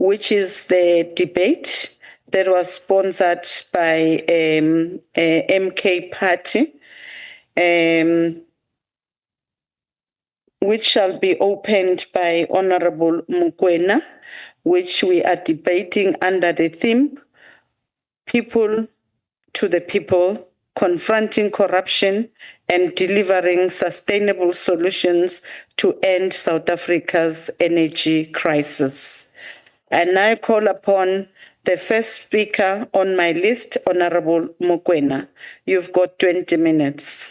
which is the debate that was sponsored by MK Party, which shall be opened by Honorable Mokoena, which we are debating under the theme, People to the People, Confronting Corruption and Delivering Sustainable Solutions to End South Africa's Energy Crisis. And I call upon the first speaker on my list, Honorable Mokoena. You've got 20 minutes.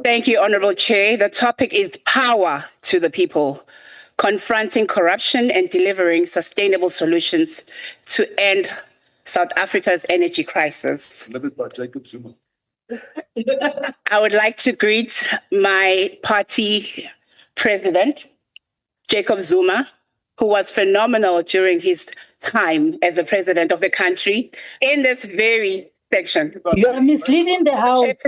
Thank you, Honorable Chair. The topic is power to the people, confronting corruption and delivering sustainable solutions to end South Africa's energy crisis. I would like to greet my party president, Jacob Zuma, who was phenomenal during his time as the president of the country in this very section. You are misleading the House.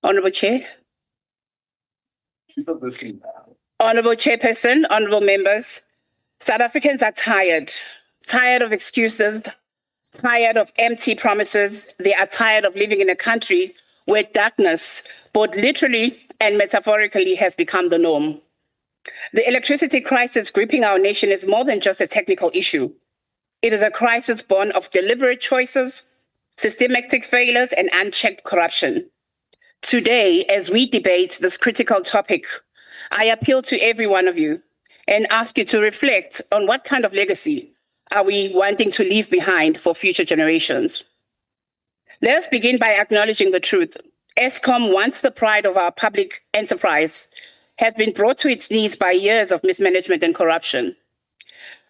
Honorable Chair. She's not listening. Honorable Chairperson, honorable members, South Africans are tired of excuses, tired of empty promises. They are tired of living in a country where darkness, both literally and metaphorically, has become the norm. The electricity crisis gripping our nation is more than just a technical issue. It is a crisis born of deliberate choices, systematic failures, and unchecked corruption. Today, as we debate this critical topic, I appeal to every one of you and ask you to reflect on what kind of legacy are we wanting to leave behind for future generations. Let us begin by acknowledging the truth. Eskom, once the pride of our public enterprise, has been brought to its knees by years of mismanagement and corruption.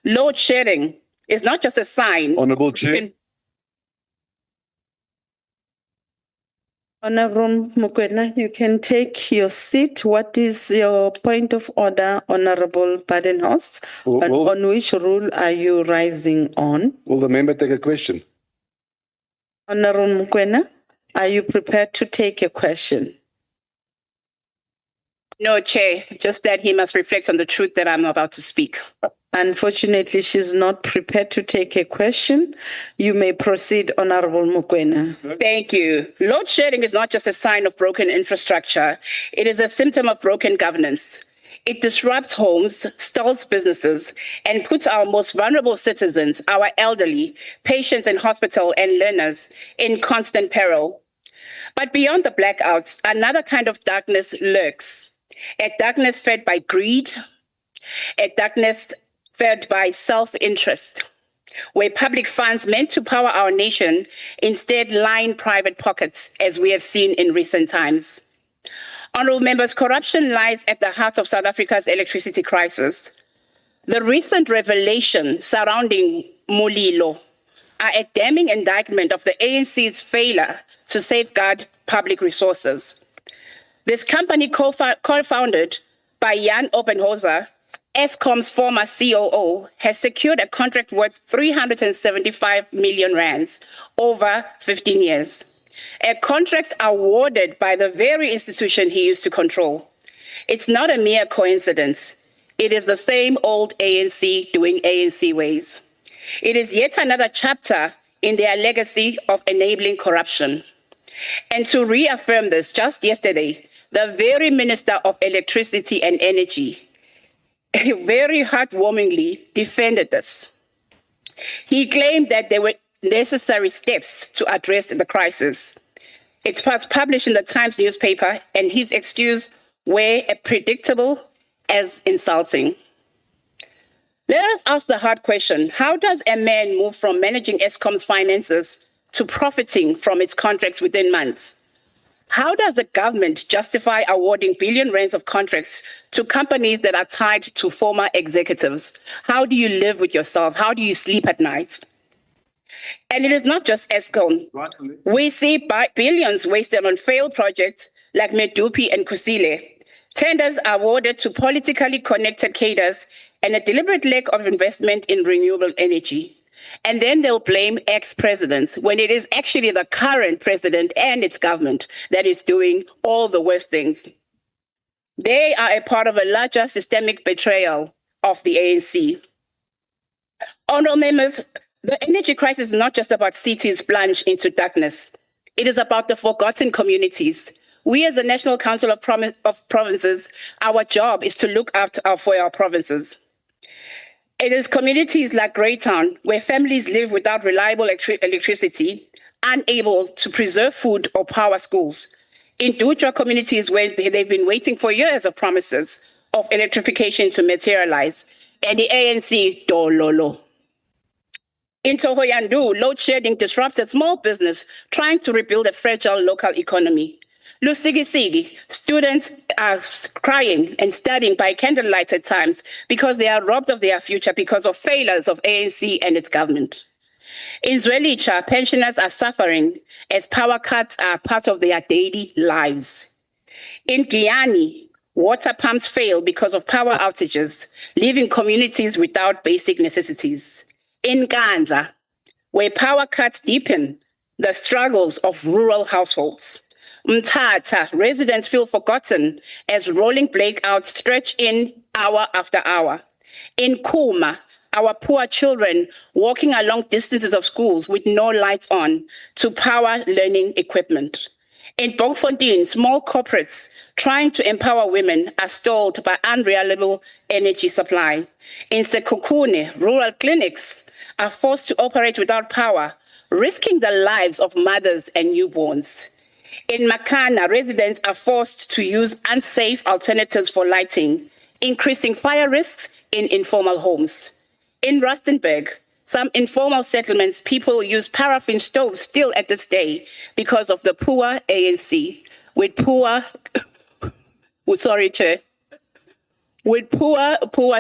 Load shedding is not just a sign. Honorable Chair. Honorable Mokoena, you can take your seat. What is your point of order, Honorable Badenhorst? On which rule are you rising on? Will the member take a question? Honorable Mokoena, are you prepared to take a question? No, Chair, just that he must reflect on the truth that I'm about to speak. Unfortunately, she's not prepared to take a question. You may proceed, Honorable Mokoena. Thank you. Load shedding is not just a sign of broken infrastructure. It is a symptom of broken governance. It disrupts homes, stalls businesses, and puts our most vulnerable citizens, our elderly, patients in hospital, and learners in constant peril. But beyond the blackouts, another kind of darkness lurks. A darkness fed by greed, a darkness fed by self-interest, where public funds meant to power our nation instead line private pockets, as we have seen in recent times. Honourable members, corruption lies at the heart of South Africa's electricity crisis. The recent revelation surrounding Mulilo are a damning indictment of the ANC's failure to safeguard public resources. This company, co-founded by Jan Oppenhauser, Eskom's former COO, has secured a contract worth 375 million rands over 15 years. A contract awarded by the very institution he used to control. It's not a mere coincidence. It is the same old ANC doing ANC ways. It is yet another chapter in their legacy of enabling corruption. And to reaffirm this, just yesterday, the very Minister of Electricity and Energy very heartwarmingly defended this. He claimed that there were necessary steps to address the crisis. It was published in the Times newspaper, and his excuse were as predictable as insulting. Let us ask the hard question: how does a man move from managing Eskom's finances to profiting from its contracts within months? How does the government justify awarding billion rands of contracts to companies that are tied to former executives? How do you live with yourselves? How do you sleep at night? And it is not just Eskom. We see billions wasted on failed projects like Medupi and Kusile. Tenders are awarded to politically connected cadres and a deliberate lack of investment in renewable energy. And then they'll blame ex-presidents when it is actually the current president and its government that is doing all the worst things. They are a part of a larger systemic betrayal of the ANC. Honorable members, the energy crisis is not just about cities plunged into darkness. It is about the forgotten communities. We as the National Council of Provinces, our job is to look out for our provinces. It is communities like Greytown, where families live without reliable electricity, unable to preserve food or power schools. In Dutwa communities where they've been waiting for years of promises of electrification to materialize, and the ANC dololo. In Tohoyandu, load shedding disrupts a small business trying to rebuild a fragile local economy. Lusigisi, students are crying and studying by candlelight at times because they are robbed of their future because of failures of ANC and its government. In Zwelicha, pensioners are suffering as power cuts are part of their daily lives. In Guyana, water pumps fail because of power outages, leaving communities without basic necessities. In Ganza, where power cuts deepen the struggles of rural households. Mthatha, residents feel forgotten as rolling blackouts stretch in hour after hour. In Kuma, our poor children walking along distances of schools with no lights on to power learning equipment. In Confronting, small corporates trying to empower women are stalled by unreliable energy supply. In Sekukune, rural clinics are forced to operate without power, risking the lives of mothers and newborns. In Makana, residents are forced to use unsafe alternatives for lighting, increasing fire risks in informal homes. In Rustenburg, some informal settlements, people use paraffin stoves still at this day because of the poor ANC, with poor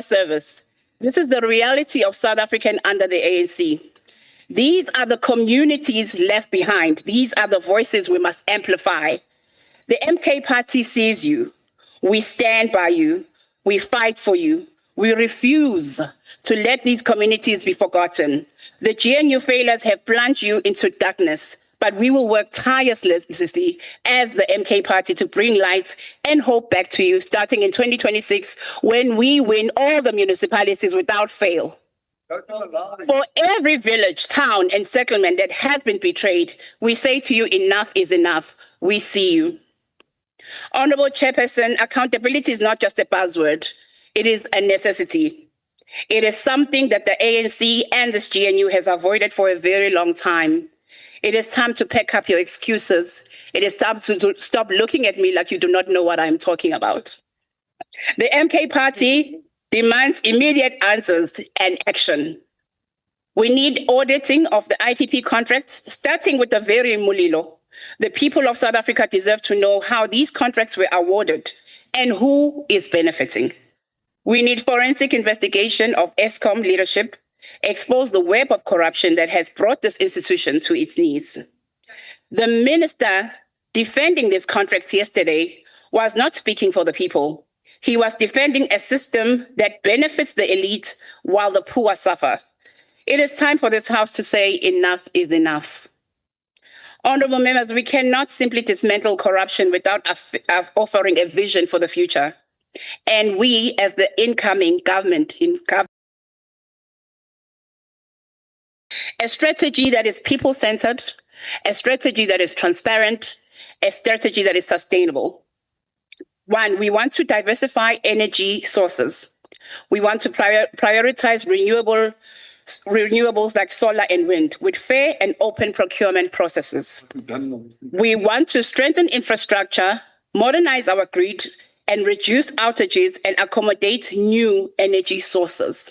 service. This is the reality of South African under the ANC. These are the communities left behind. These are the voices we must amplify. The MK party sees you. We stand by you. We fight for you. We refuse to let these communities be forgotten. The GNU failures have plunged you into darkness, but we will work tirelessly as the MK party to bring light and hope back to you starting in 2026 when we win all the municipalities without fail. For every village, town, and settlement that has been betrayed, we say to you, enough is enough. We see you. Honorable Chairperson, accountability is not just a buzzword. It is a necessity. It is something that the ANC and this GNU has avoided for a very long time. It is time to pack up your excuses. It is time to stop looking at me like you do not know what I'm talking about. The MK party demands immediate answers and action. We need auditing of the IPP contracts, starting with the very Mulilo. The people of South Africa deserve to know how these contracts were awarded and who is benefiting. We need forensic investigation of Eskom leadership, expose the web of corruption that has brought this institution to its knees. The minister defending these contracts yesterday was not speaking for the people. He was defending a system that benefits the elite while the poor suffer. It is time for this House to say enough is enough. Honorable members, we cannot simply dismantle corruption without offering a vision for the future. And we, as the incoming government, a strategy that is people-centered, a strategy that is transparent, a strategy that is sustainable. One, we want to diversify energy sources. We want to prioritize renewables like solar and wind with fair and open procurement processes. We want to strengthen infrastructure, modernize our grid, and reduce outages and accommodate new energy sources.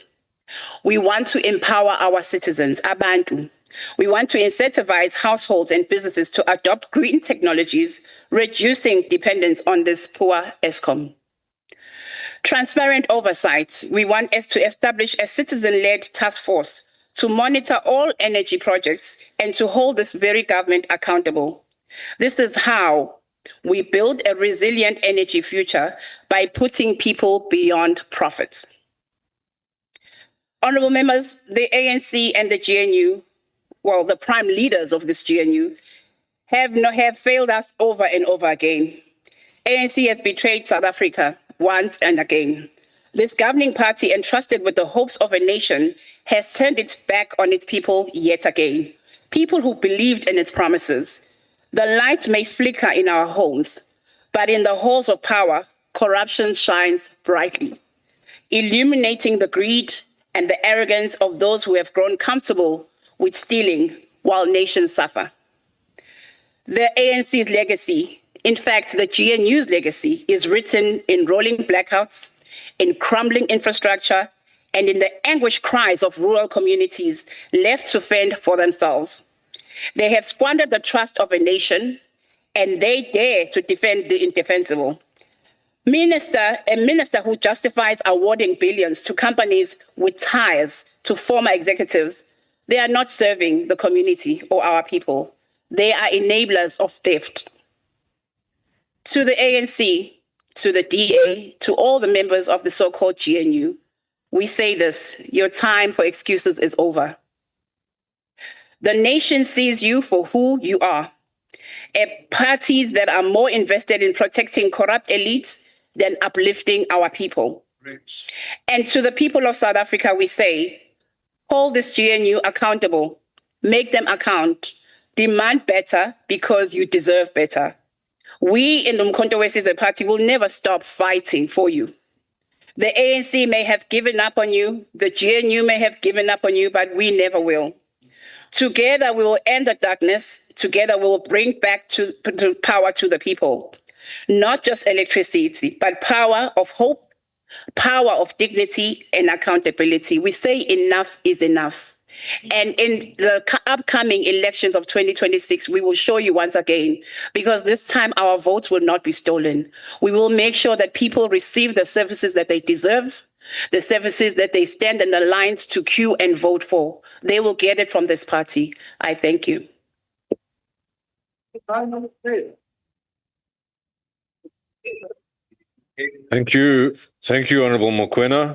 We want to empower our citizens, Abantu. We want to incentivize households and businesses to adopt green technologies, reducing dependence on this poor Eskom. Transparent oversight. We want us to establish a citizen-led task force to monitor all energy projects and to hold this very government accountable. This is how We build a resilient energy future by putting people beyond profits. Honorable members, the ANC and the GNU, well, the prime leaders of this GNU, have failed us over and over again. ANC has betrayed South Africa once and again. This governing party, entrusted with the hopes of a nation, has turned its back on its people yet again. People who believed in its promises. The light may flicker in our homes, but in the halls of power, corruption shines brightly, illuminating the greed and the arrogance of those who have grown comfortable with stealing while nations suffer. The ANC's legacy, in fact, the GNU's legacy, is written in rolling blackouts, in crumbling infrastructure, and in the anguished cries of rural communities left to fend for themselves. They have squandered the trust of a nation, and they dare to defend the indefensible. A minister who justifies awarding billions to companies with ties to former executives, they are not serving the community or our people. They are enablers of theft. To the ANC, to the DA, to all the members of the so-called GNU, we say this: your time for excuses is over. The nation sees you for who you are. Parties that are more invested in protecting corrupt elites than uplifting our people. Rich. And to the people of South Africa, we say, hold this GNU accountable, make them account, demand better because you deserve better. We in the Umkhonto we Party will never stop fighting for you. The ANC may have given up on you, the GNU may have given up on you, but we never will. Together we will end the darkness, together we will bring back to power to the people. Not just electricity, but power of hope, power of dignity and accountability. We say enough is enough. And in the upcoming elections of 2026, we will show you once again, because this time our votes will not be stolen. We will make sure that people receive the services that they deserve, the services that they stand in the lines to queue and vote for. They will get it from this party. I thank you. Thank you. Thank you, Honorable Mokoena.